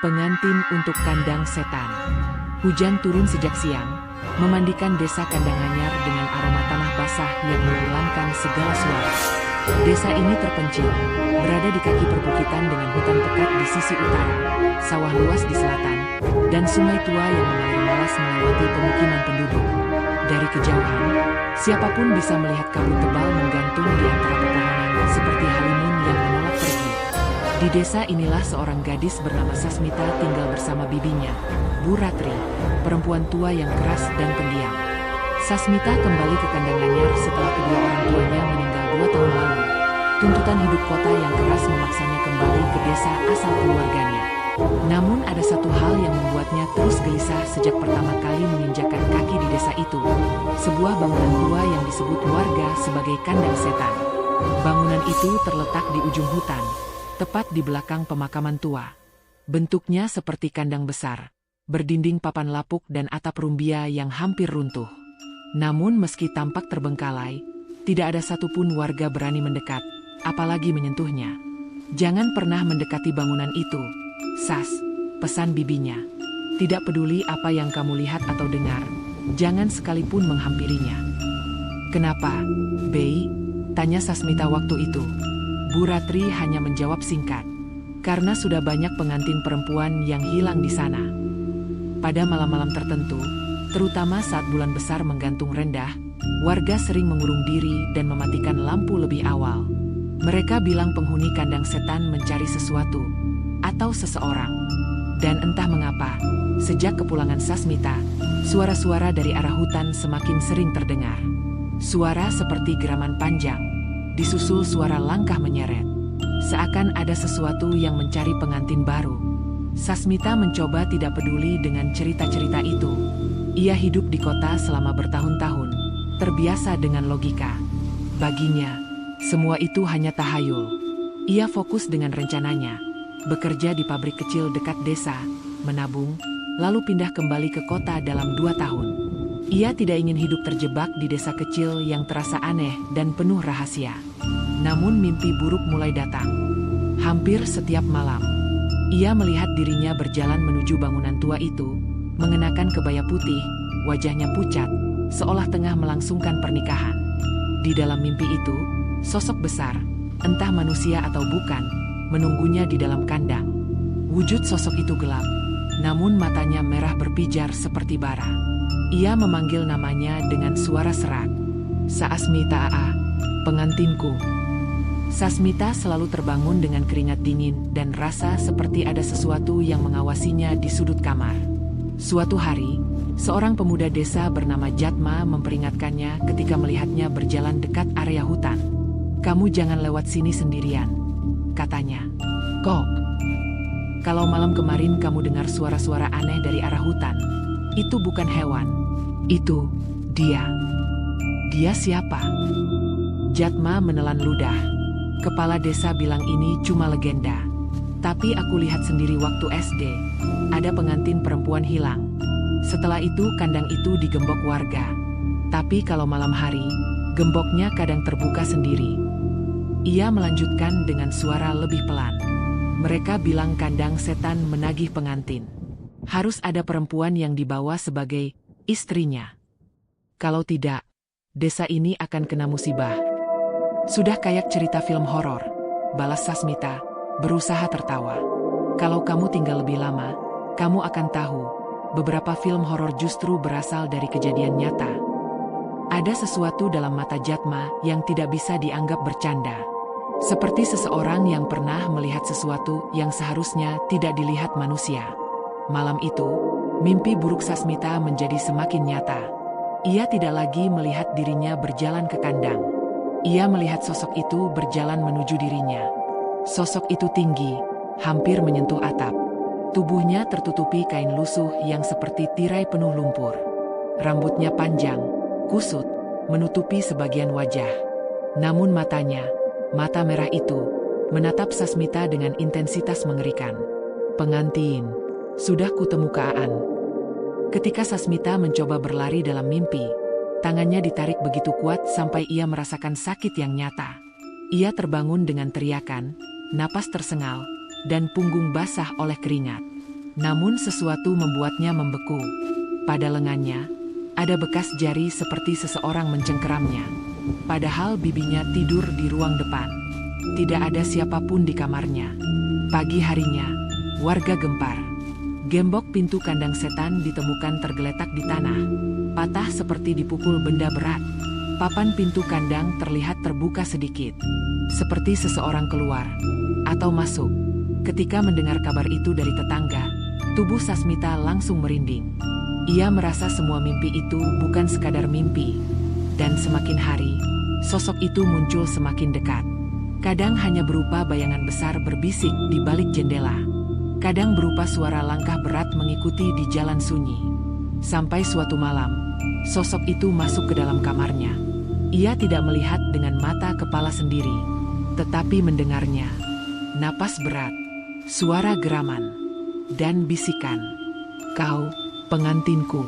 Pengantin untuk kandang setan. Hujan turun sejak siang, memandikan desa Kandanganyar dengan aroma tanah basah yang menghilangkan segala suara. Desa ini terpencil, berada di kaki perbukitan dengan hutan pekat di sisi utara, sawah luas di selatan, dan sungai tua yang mengalir malas melewati pemukiman penduduk. Dari kejauhan, siapapun bisa melihat kabut tebal menggantung di antara pepohonan seperti halimun yang menolak pergi. Di desa inilah seorang gadis bernama Sasmita tinggal bersama bibinya, Bu Ratri, perempuan tua yang keras dan pendiam. Sasmita kembali ke Kandanganyar setelah kedua orang tuanya meninggal 2 tahun lalu. Tuntutan hidup kota yang keras memaksanya kembali ke desa asal keluarganya. Namun ada satu hal yang membuatnya terus gelisah sejak pertama kali menginjakkan kaki di desa itu. Sebuah bangunan tua yang disebut warga sebagai kandang setan. Bangunan itu terletak di ujung hutan, tepat di belakang pemakaman tua. Bentuknya seperti kandang besar, berdinding papan lapuk dan atap rumbia yang hampir runtuh. Namun meski tampak terbengkalai, tidak ada satupun warga berani mendekat, apalagi menyentuhnya. "Jangan pernah mendekati bangunan itu, Sas," pesan bibinya. "Tidak peduli apa yang kamu lihat atau dengar, jangan sekalipun menghampirinya." "Kenapa, Bey?" tanya Sasmita waktu itu. Bu Ratri hanya menjawab singkat, "Karena sudah banyak pengantin perempuan yang hilang di sana." Pada malam-malam tertentu, terutama saat bulan besar menggantung rendah, warga sering mengurung diri dan mematikan lampu lebih awal. Mereka bilang penghuni kandang setan mencari sesuatu atau seseorang. Dan entah mengapa, sejak kepulangan Sasmita, suara-suara dari arah hutan semakin sering terdengar. Suara seperti geraman panjang, disusul suara langkah menyeret. Seakan ada sesuatu yang mencari pengantin baru. Sasmita mencoba tidak peduli dengan cerita-cerita itu. Ia hidup di kota selama bertahun-tahun, terbiasa dengan logika. Baginya, semua itu hanya tahayul. Ia fokus dengan rencananya, bekerja di pabrik kecil dekat desa, menabung, lalu pindah kembali ke kota dalam 2 tahun. Ia tidak ingin hidup terjebak di desa kecil yang terasa aneh dan penuh rahasia. Namun mimpi buruk mulai datang. Hampir setiap malam, ia melihat dirinya berjalan menuju bangunan tua itu, mengenakan kebaya putih, wajahnya pucat, seolah tengah melangsungkan pernikahan. Di dalam mimpi itu, sosok besar, entah manusia atau bukan, menunggunya di dalam kandang. Wujud sosok itu gelap, namun matanya merah berpijar seperti bara. Ia memanggil namanya dengan suara serak. "Sasmita, pengantinku." Sasmita selalu terbangun dengan keringat dingin dan rasa seperti ada sesuatu yang mengawasinya di sudut kamar. Suatu hari, seorang pemuda desa bernama Jatma memperingatkannya ketika melihatnya berjalan dekat area hutan. "Kamu jangan lewat sini sendirian," katanya. "Kok? Kalau malam kemarin kamu dengar suara-suara aneh dari arah hutan, itu bukan hewan. Itu dia." "Dia siapa?" Jatma menelan ludah. "Kepala desa bilang ini cuma legenda. Tapi aku lihat sendiri waktu SD, ada pengantin perempuan hilang. Setelah itu kandang itu digembok warga. Tapi kalau malam hari, gemboknya kadang terbuka sendiri." Ia melanjutkan dengan suara lebih pelan. "Mereka bilang kandang setan menagih pengantin. Harus ada perempuan yang dibawa sebagai istrinya. Kalau tidak, desa ini akan kena musibah." "Sudah kayak cerita film horor," balas Sasmita, berusaha tertawa. "Kalau kamu tinggal lebih lama, kamu akan tahu, beberapa film horor justru berasal dari kejadian nyata." Ada sesuatu dalam mata Jatma yang tidak bisa dianggap bercanda. Seperti seseorang yang pernah melihat sesuatu yang seharusnya tidak dilihat manusia. Malam itu, mimpi buruk Sasmita menjadi semakin nyata. Ia tidak lagi melihat dirinya berjalan ke kandang. Ia melihat sosok itu berjalan menuju dirinya. Sosok itu tinggi, hampir menyentuh atap. Tubuhnya tertutupi kain lusuh yang seperti tirai penuh lumpur. Rambutnya panjang, kusut, menutupi sebagian wajah. Namun matanya, mata merah itu, menatap Sasmita dengan intensitas mengerikan. "Pengantin, sudah kutemukan." Ketika Sasmita mencoba berlari dalam mimpi, tangannya ditarik begitu kuat sampai ia merasakan sakit yang nyata. Ia terbangun dengan teriakan, napas tersengal, dan punggung basah oleh keringat. Namun sesuatu membuatnya membeku. Pada lengannya, ada bekas jari seperti seseorang mencengkeramnya. Padahal bibinya tidur di ruang depan. Tidak ada siapapun di kamarnya. Pagi harinya, warga gempar. Gembok pintu kandang setan ditemukan tergeletak di tanah. Patah seperti dipukul benda berat. Papan pintu kandang terlihat terbuka sedikit. Seperti seseorang keluar atau masuk. Ketika mendengar kabar itu dari tetangga, tubuh Sasmita langsung merinding. Ia merasa semua mimpi itu bukan sekadar mimpi. Dan semakin hari, sosok itu muncul semakin dekat. Kadang hanya berupa bayangan besar berbisik di balik jendela. Kadang berupa suara langkah berat mengikuti di jalan sunyi. Sampai suatu malam, sosok itu masuk ke dalam kamarnya. Ia tidak melihat dengan mata kepala sendiri, tetapi mendengarnya. Napas berat, suara geraman, dan bisikan. "Kau, pengantinku."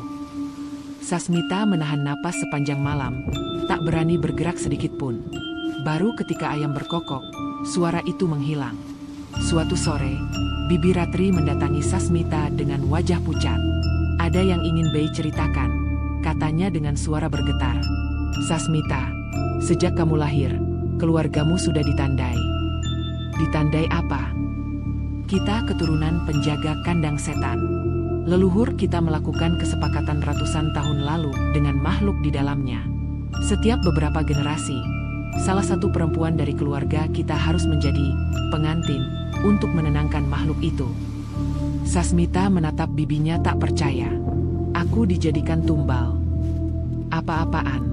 Sasmita menahan napas sepanjang malam, tak berani bergerak sedikit pun. Baru ketika ayam berkokok, suara itu menghilang. Suatu sore, Bibi Ratri mendatangi Sasmita dengan wajah pucat. "Ada yang ingin Bei ceritakan," katanya dengan suara bergetar. "Sasmita, sejak kamu lahir, keluargamu sudah ditandai." "Ditandai apa?" "Kita keturunan penjaga kandang setan. Leluhur kita melakukan kesepakatan ratusan tahun lalu dengan makhluk di dalamnya. Setiap beberapa generasi, salah satu perempuan dari keluarga kita harus menjadi pengantin untuk menenangkan makhluk itu." Sasmita menatap bibinya tak percaya. "Aku dijadikan tumbal." "Apa-apaan?"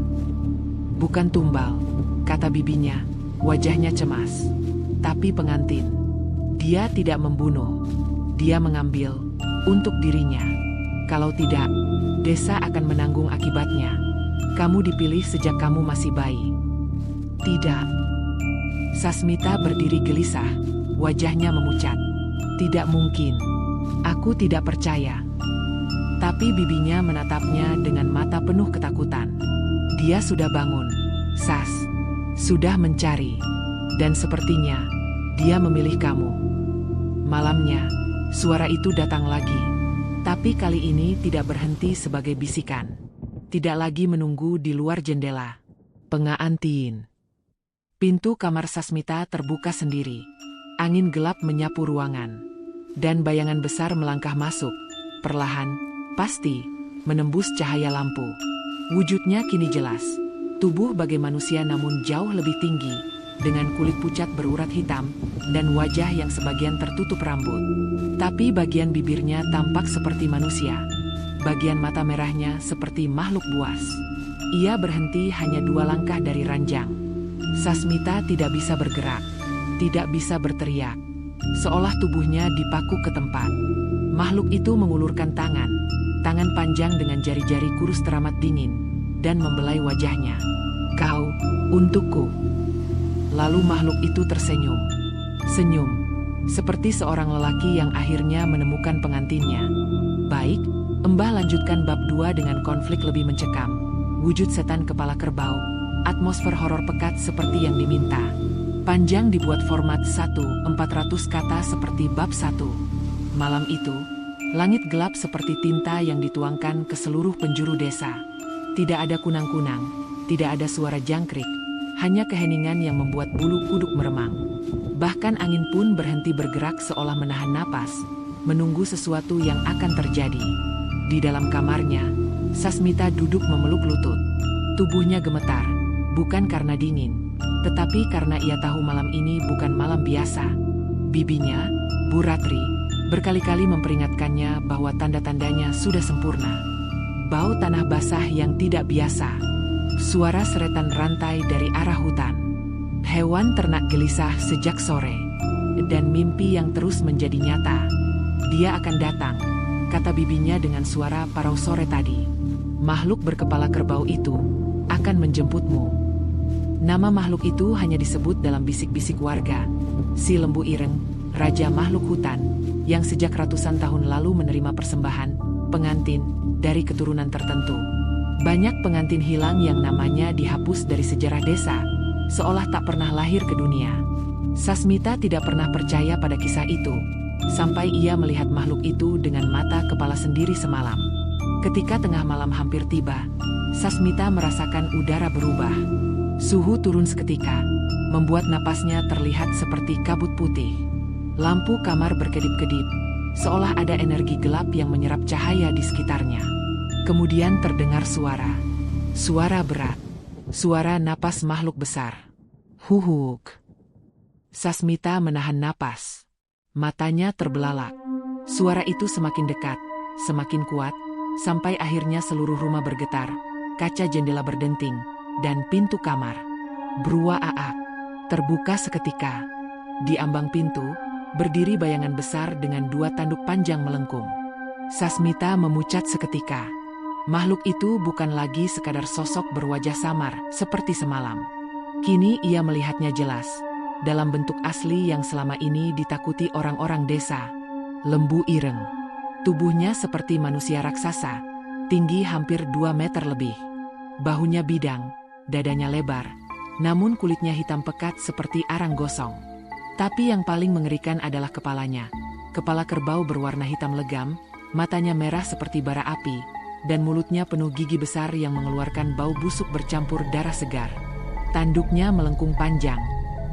"Bukan tumbal," kata bibinya, wajahnya cemas. "Tapi pengantin. Dia tidak membunuh. Dia mengambil untuk dirinya. Kalau tidak, desa akan menanggung akibatnya. Kamu dipilih sejak kamu masih bayi." "Tidak." Sasmita berdiri gelisah, wajahnya memucat. "Tidak mungkin. Aku tidak percaya." Tapi bibinya menatapnya dengan mata penuh ketakutan. "Dia sudah bangun, Sas. Sudah mencari. Dan sepertinya, dia memilih kamu." Malamnya, suara itu datang lagi. Tapi kali ini tidak berhenti sebagai bisikan. Tidak lagi menunggu di luar jendela. "Pengantin." Pintu kamar Sasmita terbuka sendiri. Angin gelap menyapu ruangan. Dan bayangan besar melangkah masuk. Perlahan, pasti, menembus cahaya lampu. Wujudnya kini jelas. Tubuh bagai manusia namun jauh lebih tinggi. Dengan kulit pucat berurat hitam, dan wajah yang sebagian tertutup rambut. Tapi bagian bibirnya tampak seperti manusia. Bagian mata merahnya seperti makhluk buas. Ia berhenti hanya 2 langkah dari ranjang. Sasmita tidak bisa bergerak, tidak bisa berteriak. Seolah tubuhnya dipaku ke tempat. Makhluk itu mengulurkan tangan panjang dengan jari-jari kurus teramat dingin, dan membelai wajahnya. "Kau, untukku." Lalu makhluk itu tersenyum. Senyum, seperti seorang lelaki yang akhirnya menemukan pengantinnya. "Baik, Embah lanjutkan bab 2 dengan konflik lebih mencekam. Wujud setan kepala kerbau, atmosfer horor pekat seperti yang diminta. Panjang dibuat format 1/400 kata seperti bab 1. Malam itu, langit gelap seperti tinta yang dituangkan ke seluruh penjuru desa. Tidak ada kunang-kunang, tidak ada suara jangkrik. Hanya keheningan yang membuat bulu kuduk meremang. Bahkan angin pun berhenti bergerak seolah menahan napas, menunggu sesuatu yang akan terjadi. Di dalam kamarnya, Sasmita duduk memeluk lutut. Tubuhnya gemetar, bukan karena dingin, tetapi karena ia tahu malam ini bukan malam biasa. Bibinya, Bu Ratri, berkali-kali memperingatkannya bahwa tanda-tandanya sudah sempurna. Bau tanah basah yang tidak biasa. Suara seretan rantai dari arah hutan. Hewan ternak gelisah sejak sore. Dan mimpi yang terus menjadi nyata. "Dia akan datang," kata bibinya dengan suara parau sore tadi. "Makhluk berkepala kerbau itu akan menjemputmu." Nama makhluk itu hanya disebut dalam bisik-bisik warga. Si lembu ireng, raja makhluk hutan, yang sejak ratusan tahun lalu menerima persembahan, pengantin, dari keturunan tertentu. Banyak pengantin hilang yang namanya dihapus dari sejarah desa, seolah tak pernah lahir ke dunia. Sasmita tidak pernah percaya pada kisah itu, sampai ia melihat makhluk itu dengan mata kepala sendiri semalam. Ketika tengah malam hampir tiba, Sasmita merasakan udara berubah. Suhu turun seketika, membuat napasnya terlihat seperti kabut putih. Lampu kamar berkedip-kedip, seolah ada energi gelap yang menyerap cahaya di sekitarnya. Kemudian terdengar suara berat, suara napas makhluk besar. Huhuk. Sasmita menahan napas. Matanya terbelalak. Suara itu semakin dekat, semakin kuat, sampai akhirnya seluruh rumah bergetar, kaca jendela berdenting, dan pintu kamar beruaak terbuka seketika. Di ambang pintu, berdiri bayangan besar dengan 2 tanduk panjang melengkung. Sasmita memucat seketika. Makhluk itu bukan lagi sekadar sosok berwajah samar seperti semalam. Kini ia melihatnya jelas, dalam bentuk asli yang selama ini ditakuti orang-orang desa. Lembu ireng. Tubuhnya seperti manusia raksasa, tinggi hampir 2 meter lebih. Bahunya bidang, dadanya lebar, namun kulitnya hitam pekat seperti arang gosong. Tapi yang paling mengerikan adalah kepalanya. Kepala kerbau berwarna hitam legam, matanya merah seperti bara api, dan mulutnya penuh gigi besar yang mengeluarkan bau busuk bercampur darah segar. Tanduknya melengkung panjang,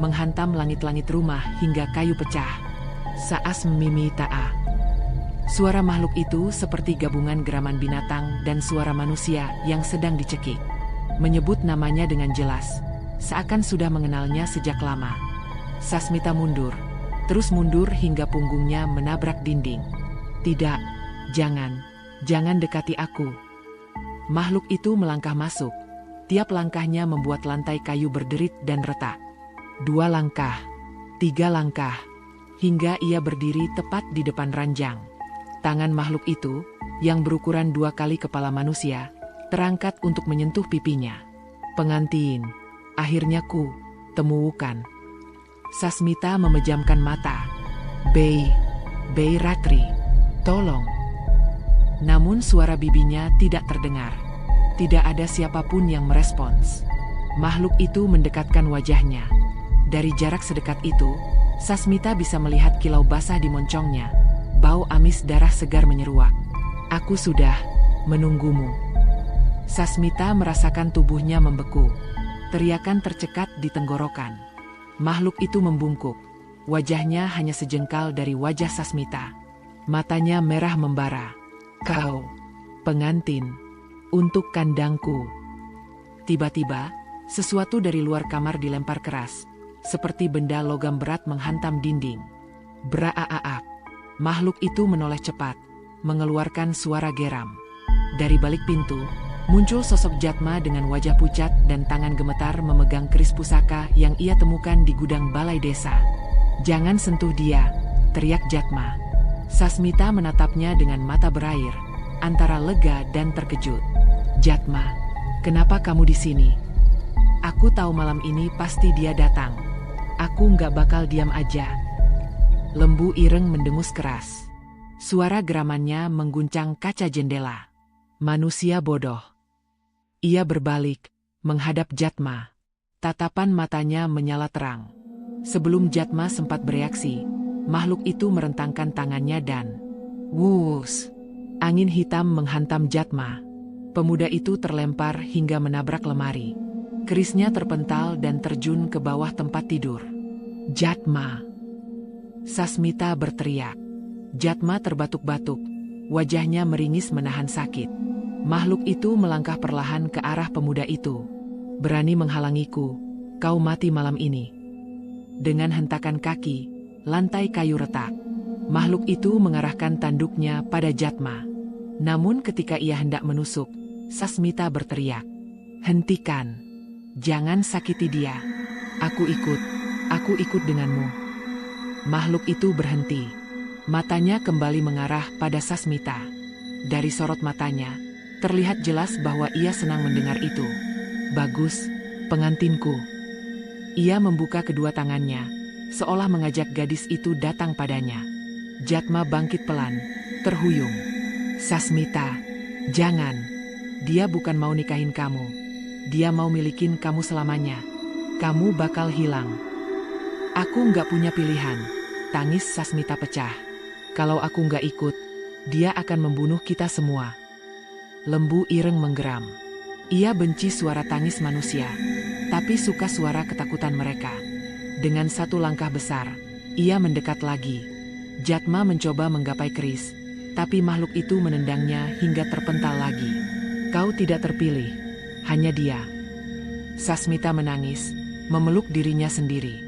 menghantam langit-langit rumah hingga kayu pecah. Saas mimi ta'a. Suara makhluk itu seperti gabungan geraman binatang dan suara manusia yang sedang dicekik. Menyebut namanya dengan jelas, seakan sudah mengenalnya sejak lama. Sasmita mundur, terus mundur hingga punggungnya menabrak dinding. Tidak, jangan dekati aku. Makhluk itu melangkah masuk. Tiap langkahnya membuat lantai kayu berderit dan retak. 2 langkah, 3 langkah, hingga ia berdiri tepat di depan ranjang. Tangan makhluk itu, yang berukuran 2 kali kepala manusia, terangkat untuk menyentuh pipinya. Pengantin, akhirnya ku temukan. Sasmita memejamkan mata. Bei Ratri, tolong. Namun suara bibinya tidak terdengar. Tidak ada siapapun yang merespons. Makhluk itu mendekatkan wajahnya. Dari jarak sedekat itu, Sasmita bisa melihat kilau basah di moncongnya. Bau amis darah segar menyeruak. Aku sudah menunggumu. Sasmita merasakan tubuhnya membeku. Teriakan tercekat di tenggorokan. Makhluk itu membungkuk. Wajahnya hanya sejengkal dari wajah Sasmita. Matanya merah membara. Kau, pengantin, untuk kandangku. Tiba-tiba, sesuatu dari luar kamar dilempar keras, seperti benda logam berat menghantam dinding. Braaak. Makhluk itu menoleh cepat, mengeluarkan suara geram. Dari balik pintu, muncul sosok Jatma dengan wajah pucat dan tangan gemetar memegang keris pusaka yang ia temukan di gudang balai desa. Jangan sentuh dia, teriak Jatma. Sasmita menatapnya dengan mata berair, antara lega dan terkejut. Jatma, kenapa kamu di sini? Aku tahu malam ini pasti dia datang. Aku nggak bakal diam aja. Lembu ireng mendengus keras. Suara geramannya mengguncang kaca jendela. Manusia bodoh. Ia berbalik, menghadap Jatma. Tatapan matanya menyala terang. Sebelum Jatma sempat bereaksi, makhluk itu merentangkan tangannya dan wus! Angin hitam menghantam Jatma. Pemuda itu terlempar hingga menabrak lemari. Kerisnya terpental dan terjun ke bawah tempat tidur. Jatma! Sasmita berteriak. Jatma terbatuk-batuk. Wajahnya meringis menahan sakit. Makhluk itu melangkah perlahan ke arah pemuda itu. Berani menghalangiku, kau mati malam ini. Dengan hentakan kaki, lantai kayu retak. Makhluk itu mengarahkan tanduknya pada Jatma. Namun ketika ia hendak menusuk, Sasmita berteriak. Hentikan. Jangan sakiti dia. Aku ikut denganmu. Makhluk itu berhenti. Matanya kembali mengarah pada Sasmita. Dari sorot matanya, terlihat jelas bahwa ia senang mendengar itu. Bagus, pengantinku. Ia membuka kedua tangannya, seolah mengajak gadis itu datang padanya. Jatma bangkit pelan, terhuyung. Sasmita, jangan. Dia bukan mau nikahin kamu. Dia mau milikin kamu selamanya. Kamu bakal hilang. Aku nggak punya pilihan. Tangis Sasmita pecah. Kalau aku nggak ikut, dia akan membunuh kita semua. Lembu Ireng menggeram. Ia benci suara tangis manusia, tapi suka suara ketakutan mereka. Dengan satu langkah besar, ia mendekat lagi. Jatma mencoba menggapai keris, tapi makhluk itu menendangnya hingga terpental lagi. Kau tidak terpilih, hanya dia. Sasmita menangis, memeluk dirinya sendiri.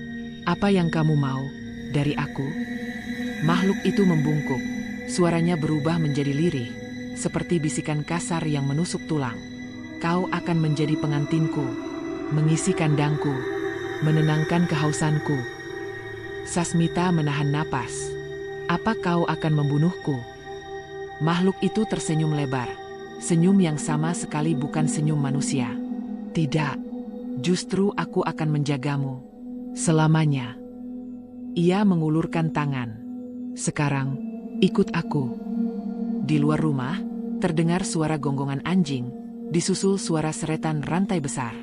Apa yang kamu mau dari aku? Makhluk itu membungkuk, suaranya berubah menjadi lirih, seperti bisikan kasar yang menusuk tulang. Kau akan menjadi pengantinku, mengisi kandangku, menenangkan kehausanku. Sasmita menahan napas. Apa kau akan membunuhku? Makhluk itu tersenyum lebar. Senyum yang sama sekali bukan senyum manusia. Tidak, justru aku akan menjagamu. Selamanya. Ia mengulurkan tangan. Sekarang, ikut aku. Di luar rumah, terdengar suara gonggongan anjing, disusul suara seretan rantai besar.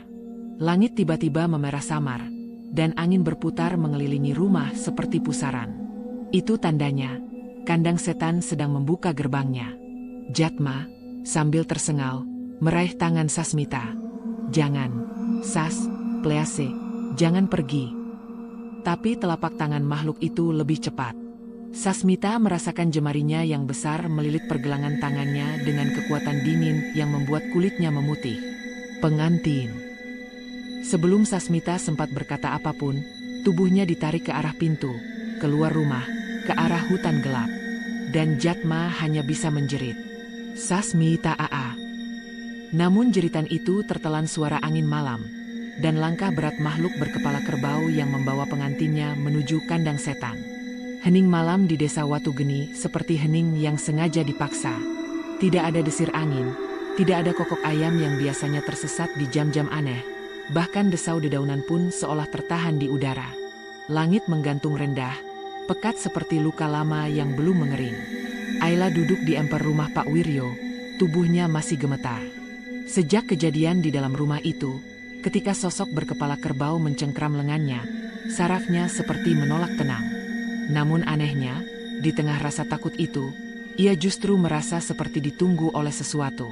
Langit tiba-tiba memerah samar, dan angin berputar mengelilingi rumah seperti pusaran. Itu tandanya, kandang setan sedang membuka gerbangnya. Jatma, sambil tersengal, meraih tangan Sasmita. Jangan, Sas, Please, jangan pergi. Tapi telapak tangan makhluk itu lebih cepat. Sasmita merasakan jemarinya yang besar melilit pergelangan tangannya dengan kekuatan dingin yang membuat kulitnya memutih. Pengantin. Sebelum Sasmita sempat berkata apapun, tubuhnya ditarik ke arah pintu, keluar rumah, ke arah hutan gelap. Dan Jatma hanya bisa menjerit. Sasmita aa. Namun jeritan itu tertelan suara angin malam, dan langkah berat makhluk berkepala kerbau yang membawa pengantinnya menuju kandang setan. Hening malam di desa Watu Geni seperti hening yang sengaja dipaksa. Tidak ada desir angin, tidak ada kokok ayam yang biasanya tersesat di jam-jam aneh. Bahkan desau dedaunan pun seolah tertahan di udara. Langit menggantung rendah, pekat seperti luka lama yang belum mengering. Ayla duduk di emper rumah Pak Wiryo, tubuhnya masih gemetar. Sejak kejadian di dalam rumah itu, ketika sosok berkepala kerbau mencengkram lengannya, sarafnya seperti menolak tenang. Namun anehnya, di tengah rasa takut itu, ia justru merasa seperti ditunggu oleh sesuatu.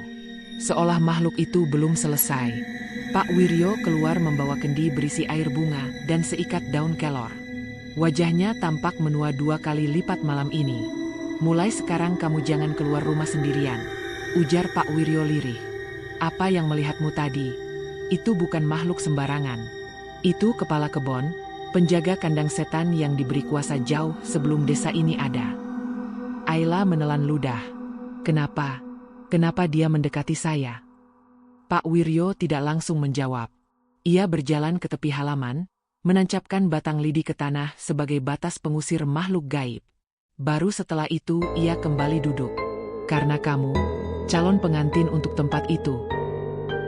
Seolah makhluk itu belum selesai. Pak Wiryo keluar membawa kendi berisi air bunga dan seikat daun kelor. Wajahnya tampak menua 2 kali lipat malam ini. Mulai sekarang kamu jangan keluar rumah sendirian, ujar Pak Wiryo lirih. Apa yang melihatmu tadi? Itu bukan makhluk sembarangan. Itu kepala kebon, penjaga kandang setan yang diberi kuasa jauh sebelum desa ini ada. Ayla menelan ludah. Kenapa? Kenapa dia mendekati saya? Pak Wiryo tidak langsung menjawab. Ia berjalan ke tepi halaman, menancapkan batang lidi ke tanah sebagai batas pengusir makhluk gaib. Baru setelah itu ia kembali duduk. Karena kamu, calon pengantin untuk tempat itu.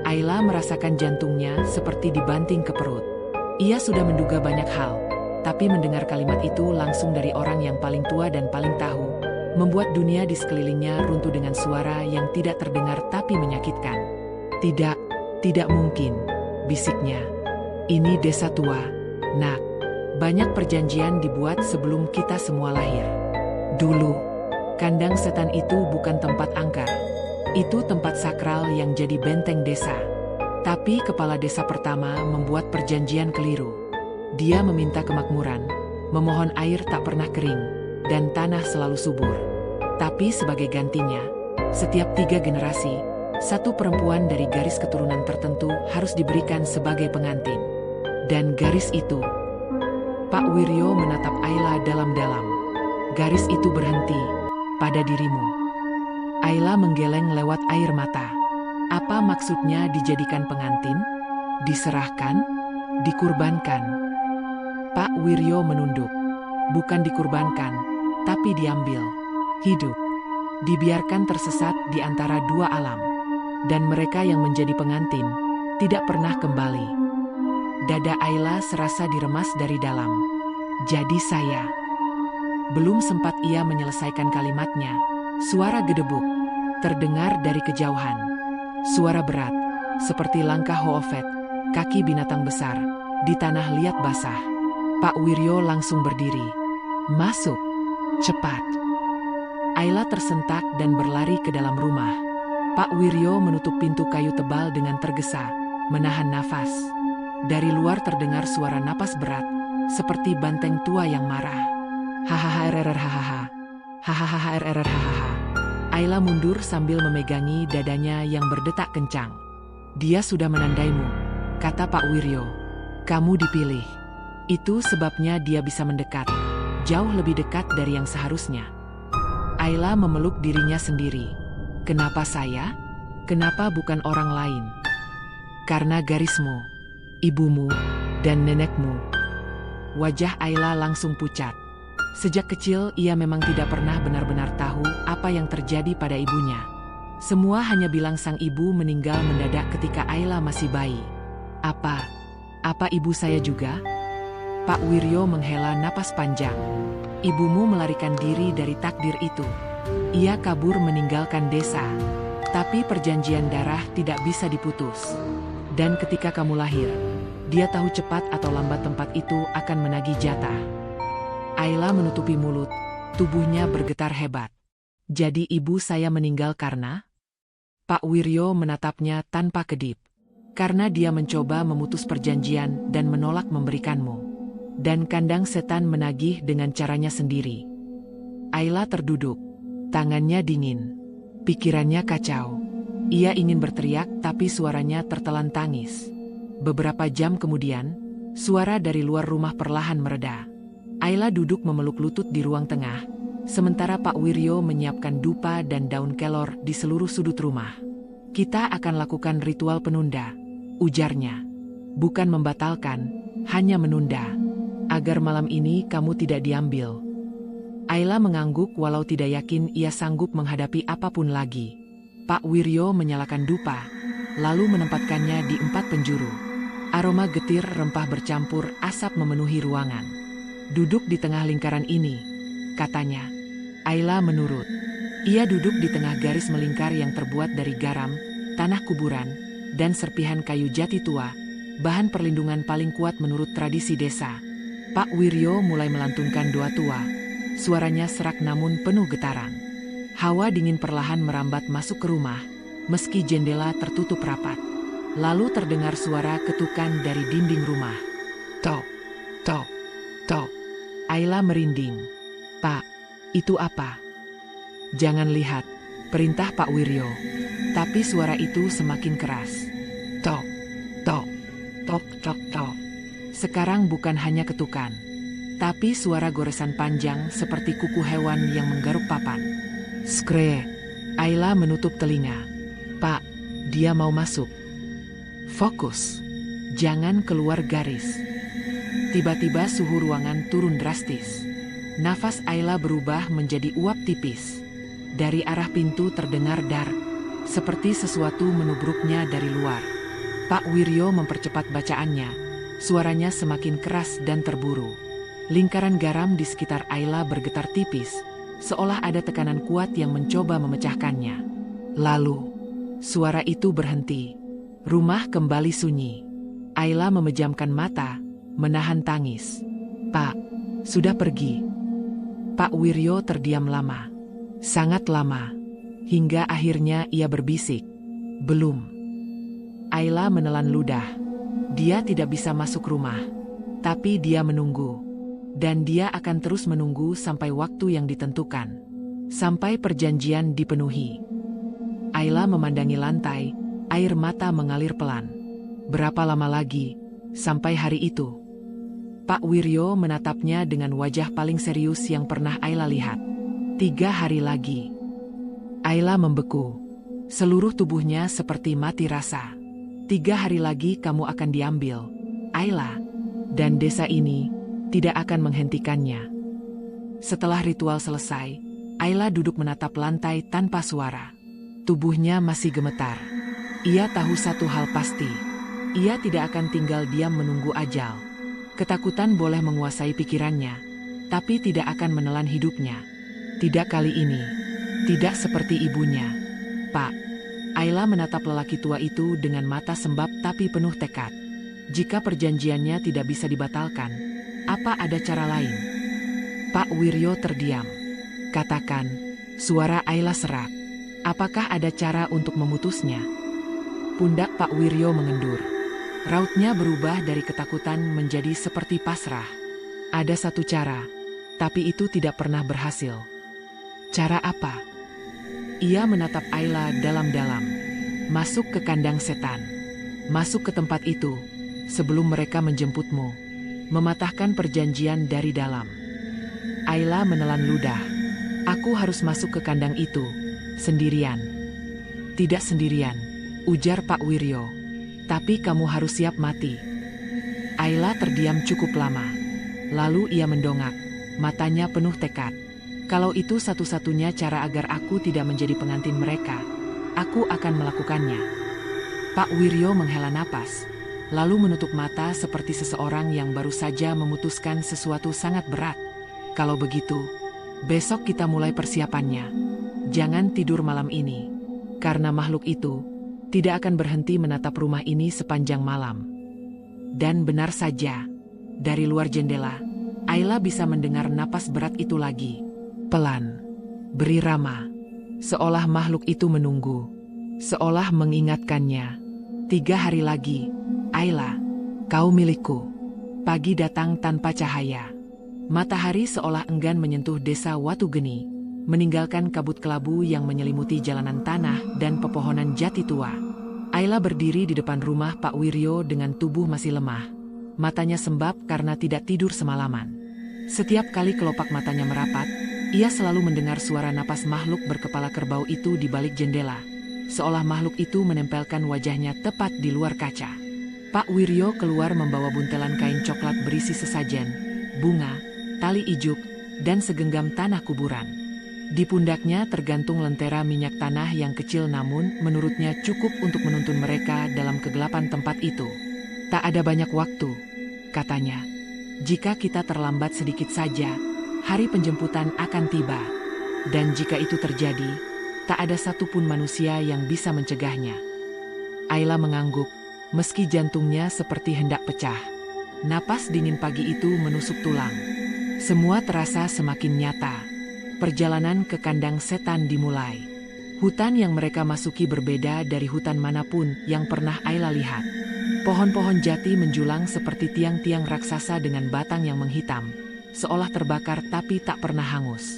Ayla merasakan jantungnya seperti dibanting ke perut. Ia sudah menduga banyak hal, tapi mendengar kalimat itu langsung dari orang yang paling tua dan paling tahu, membuat dunia di sekelilingnya runtuh dengan suara yang tidak terdengar tapi menyakitkan. Tidak, tidak mungkin, bisiknya. Ini desa tua, nak. Banyak perjanjian dibuat sebelum kita semua lahir. Dulu, kandang setan itu bukan tempat angker. Itu tempat sakral yang jadi benteng desa. Tapi kepala desa pertama membuat perjanjian keliru. Dia meminta kemakmuran, memohon air tak pernah kering, dan tanah selalu subur. Tapi sebagai gantinya, setiap 3 generasi, 1 perempuan dari garis keturunan tertentu harus diberikan sebagai pengantin. Dan garis itu, Pak Wiryo menatap Ayla dalam-dalam. Garis itu berhenti pada dirimu. Ayla menggeleng lewat air mata. Apa maksudnya dijadikan pengantin? Diserahkan? Dikurbankan? Pak Wiryo menunduk. Bukan dikurbankan, tapi diambil. Hidup. Dibiarkan tersesat di antara 2 alam. Dan mereka yang menjadi pengantin, tidak pernah kembali. Dada Ayla serasa diremas dari dalam. Jadi saya. Belum sempat ia menyelesaikan kalimatnya, suara gedebuk terdengar dari kejauhan. Suara berat, seperti langkah Hoofet, kaki binatang besar, di tanah liat basah. Pak Wiryo langsung berdiri. Masuk, cepat. Ayla tersentak dan berlari ke dalam rumah. Pak Wiryo menutup pintu kayu tebal dengan tergesa, menahan nafas. Dari luar terdengar suara napas berat, seperti banteng tua yang marah. Hahaha hahaha. Hahaha hahaha. Ayla mundur sambil memegangi dadanya yang berdetak kencang. Dia sudah menandaimu, kata Pak Wiryo. Kamu dipilih. Itu sebabnya dia bisa mendekat, jauh lebih dekat dari yang seharusnya. Ayla memeluk dirinya sendiri. Kenapa saya? Kenapa bukan orang lain? Karena garismu, ibumu, dan nenekmu. Wajah Ayla langsung pucat. Sejak kecil ia memang tidak pernah benar-benar tahu apa yang terjadi pada ibunya. Semua hanya bilang sang ibu meninggal mendadak ketika Ayla masih bayi. Apa ibu saya juga? Pak Wiryo menghela napas panjang. Ibumu melarikan diri dari takdir itu. Ia kabur meninggalkan desa. Tapi perjanjian darah tidak bisa diputus. Dan ketika kamu lahir, dia tahu cepat atau lambat tempat itu akan menagih jatah. Ayla menutupi mulut, tubuhnya bergetar hebat. Jadi ibu saya meninggal karena? Pak Wiryo menatapnya tanpa kedip. Karena dia mencoba memutus perjanjian dan menolak memberikanmu. Dan kandang setan menagih dengan caranya sendiri. Ayla terduduk. Tangannya dingin. Pikirannya kacau. Ia ingin berteriak tapi suaranya tertelan tangis. Beberapa jam kemudian, suara dari luar rumah perlahan mereda. Ayla duduk memeluk lutut di ruang tengah, sementara Pak Wiryo menyiapkan dupa dan daun kelor di seluruh sudut rumah. Kita akan lakukan ritual penunda, ujarnya. Bukan membatalkan, hanya menunda. Agar malam ini kamu tidak diambil. Ayla mengangguk walau tidak yakin ia sanggup menghadapi apapun lagi. Pak Wiryo menyalakan dupa, lalu menempatkannya di 4 penjuru. Aroma getir rempah bercampur asap memenuhi ruangan. Duduk di tengah lingkaran ini, katanya. Ayla menurut. Ia duduk di tengah garis melingkar yang terbuat dari garam, tanah kuburan, dan serpihan kayu jati tua, bahan perlindungan paling kuat menurut tradisi desa. Pak Wiryo mulai melantunkan doa tua. Suaranya serak namun penuh getaran. Hawa dingin perlahan merambat masuk ke rumah, meski jendela tertutup rapat. Lalu terdengar suara ketukan dari dinding rumah. Tok, tok, tok. Ayla merinding. Pak, itu apa? Jangan lihat, perintah Pak Wiryo. Tapi suara itu semakin keras. Tok, tok, tok, tok, tok. Sekarang bukan hanya ketukan, tapi suara goresan panjang seperti kuku hewan yang menggaruk papan. Skre. Ayla menutup telinga. Pak, dia mau masuk. Fokus. Jangan keluar garis. Tiba-tiba suhu ruangan turun drastis. Nafas Ayla berubah menjadi uap tipis. Dari arah pintu terdengar dar, seperti sesuatu menubruknya dari luar. Pak Wiryo mempercepat bacaannya. Suaranya semakin keras dan terburu. Lingkaran garam di sekitar Ayla bergetar tipis, seolah ada tekanan kuat yang mencoba memecahkannya. Lalu, suara itu berhenti. Rumah kembali sunyi. Ayla memejamkan mata, menahan tangis. Pak, sudah pergi. Pak Wiryo terdiam lama. Sangat lama. Hingga akhirnya ia berbisik. Belum. Ayla menelan ludah. Dia tidak bisa masuk rumah. Tapi dia menunggu. Dan dia akan terus menunggu sampai waktu yang ditentukan. Sampai perjanjian dipenuhi. Ayla memandangi lantai, air mata mengalir pelan. Berapa lama lagi, sampai hari itu? Pak Wiryo menatapnya dengan wajah paling serius yang pernah Ayla lihat. 3 hari lagi. Ayla membeku. Seluruh tubuhnya seperti mati rasa. 3 hari lagi kamu akan diambil, Ayla. Dan desa ini tidak akan menghentikannya. Setelah ritual selesai, Ayla duduk menatap lantai tanpa suara. Tubuhnya masih gemetar. Ia tahu satu hal pasti. Ia tidak akan tinggal diam menunggu ajal. Ketakutan boleh menguasai pikirannya, tapi tidak akan menelan hidupnya. Tidak kali ini. Tidak seperti ibunya. Pak. Ayla menatap lelaki tua itu dengan mata sembab tapi penuh tekad. Jika perjanjiannya tidak bisa dibatalkan, apa ada cara lain? Pak Wiryo terdiam. Katakan, Suara Ayla serak. Apakah ada cara untuk memutusnya? Pundak Pak Wiryo mengendur. Rautnya berubah dari ketakutan menjadi seperti pasrah. Ada satu cara, tapi itu tidak pernah berhasil. Cara apa? Ia menatap Ayla dalam-dalam. Masuk ke kandang setan. Masuk ke tempat itu, sebelum mereka menjemputmu. Mematahkan perjanjian dari dalam. Ayla menelan ludah. Aku harus masuk ke kandang itu, sendirian. Tidak sendirian, ujar Pak Wiryo. Tapi kamu harus siap mati. Ayla terdiam cukup lama. Lalu ia mendongak, matanya penuh tekad. Kalau itu satu-satunya cara agar aku tidak menjadi pengantin mereka, aku akan melakukannya. Pak Wiryo menghela napas, lalu menutup mata seperti seseorang yang baru saja memutuskan sesuatu sangat berat. Kalau begitu, besok kita mulai persiapannya. Jangan tidur malam ini, karena makhluk itu tidak akan berhenti menatap rumah ini sepanjang malam. Dan benar saja, dari luar jendela, Ayla bisa mendengar napas berat itu lagi. Pelan, berirama, seolah makhluk itu menunggu, seolah mengingatkannya. 3 hari lagi, Ayla, kau milikku. Pagi datang tanpa cahaya. Matahari seolah enggan menyentuh desa Watu Geni, meninggalkan kabut kelabu yang menyelimuti jalanan tanah dan pepohonan jati tua. Ayla berdiri di depan rumah Pak Wiryo dengan tubuh masih lemah. Matanya sembab karena tidak tidur semalaman. Setiap kali kelopak matanya merapat, ia selalu mendengar suara napas makhluk berkepala kerbau itu di balik jendela. Seolah makhluk itu menempelkan wajahnya tepat di luar kaca. Pak Wiryo keluar membawa buntelan kain coklat berisi sesajen, bunga, tali ijuk, dan segenggam tanah kuburan. Di pundaknya tergantung lentera minyak tanah yang kecil namun menurutnya cukup untuk menuntun mereka dalam kegelapan tempat itu. Tak ada banyak waktu, katanya. Jika kita terlambat sedikit saja, hari penjemputan akan tiba. Dan jika itu terjadi, tak ada satupun manusia yang bisa mencegahnya. Ayla mengangguk, meski jantungnya seperti hendak pecah. Napas dingin pagi itu menusuk tulang. Semua terasa semakin nyata. Perjalanan ke kandang setan dimulai. Hutan yang mereka masuki berbeda dari hutan manapun yang pernah Ayla lihat. Pohon-pohon jati menjulang seperti tiang-tiang raksasa dengan batang yang menghitam, seolah terbakar tapi tak pernah hangus.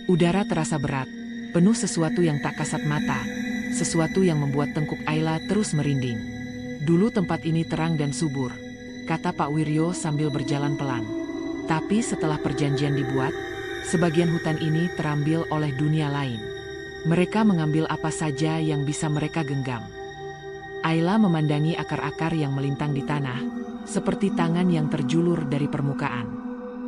Udara terasa berat, penuh sesuatu yang tak kasat mata, sesuatu yang membuat tengkuk Ayla terus merinding. Dulu tempat ini terang dan subur, kata Pak Wiryo sambil berjalan pelan. Tapi setelah perjanjian dibuat, sebagian hutan ini terambil oleh dunia lain. Mereka mengambil apa saja yang bisa mereka genggam. Ayla memandangi akar-akar yang melintang di tanah, seperti tangan yang terjulur dari permukaan.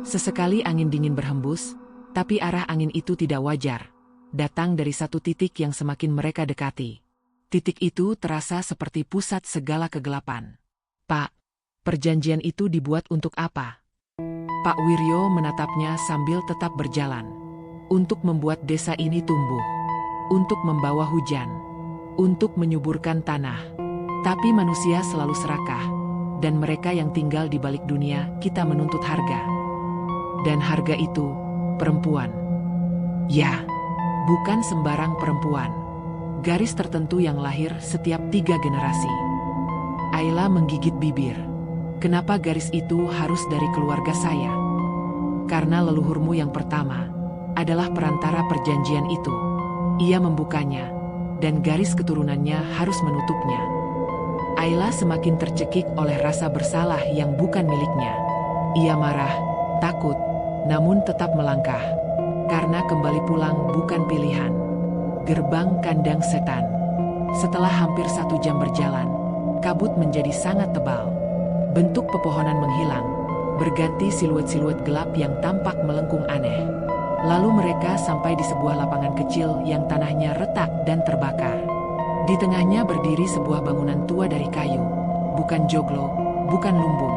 Sesekali angin dingin berhembus, tapi arah angin itu tidak wajar. Datang dari satu titik yang semakin mereka dekati. Titik itu terasa seperti pusat segala kegelapan. Pak, perjanjian itu dibuat untuk apa? Pak Wiryo menatapnya sambil tetap berjalan. Untuk membuat desa ini tumbuh. Untuk membawa hujan. Untuk menyuburkan tanah. Tapi manusia selalu serakah. Dan mereka yang tinggal di balik dunia, kita menuntut harga. Dan harga itu, perempuan. Ya, bukan sembarang perempuan. Garis tertentu yang lahir setiap 3 generasi. Ayla menggigit bibir. Kenapa garis itu harus dari keluarga saya? Karena leluhurmu yang pertama adalah perantara perjanjian itu. Ia membukanya, dan garis keturunannya harus menutupnya. Ayla semakin tercekik oleh rasa bersalah yang bukan miliknya. Ia marah, takut, namun tetap melangkah. Karena kembali pulang bukan pilihan. Gerbang kandang setan. Setelah hampir 1 jam berjalan, kabut menjadi sangat tebal. Bentuk pepohonan menghilang, berganti siluet-siluet gelap yang tampak melengkung aneh. Lalu mereka sampai di sebuah lapangan kecil yang tanahnya retak dan terbakar. Di tengahnya berdiri sebuah bangunan tua dari kayu. Bukan joglo, bukan lumbung,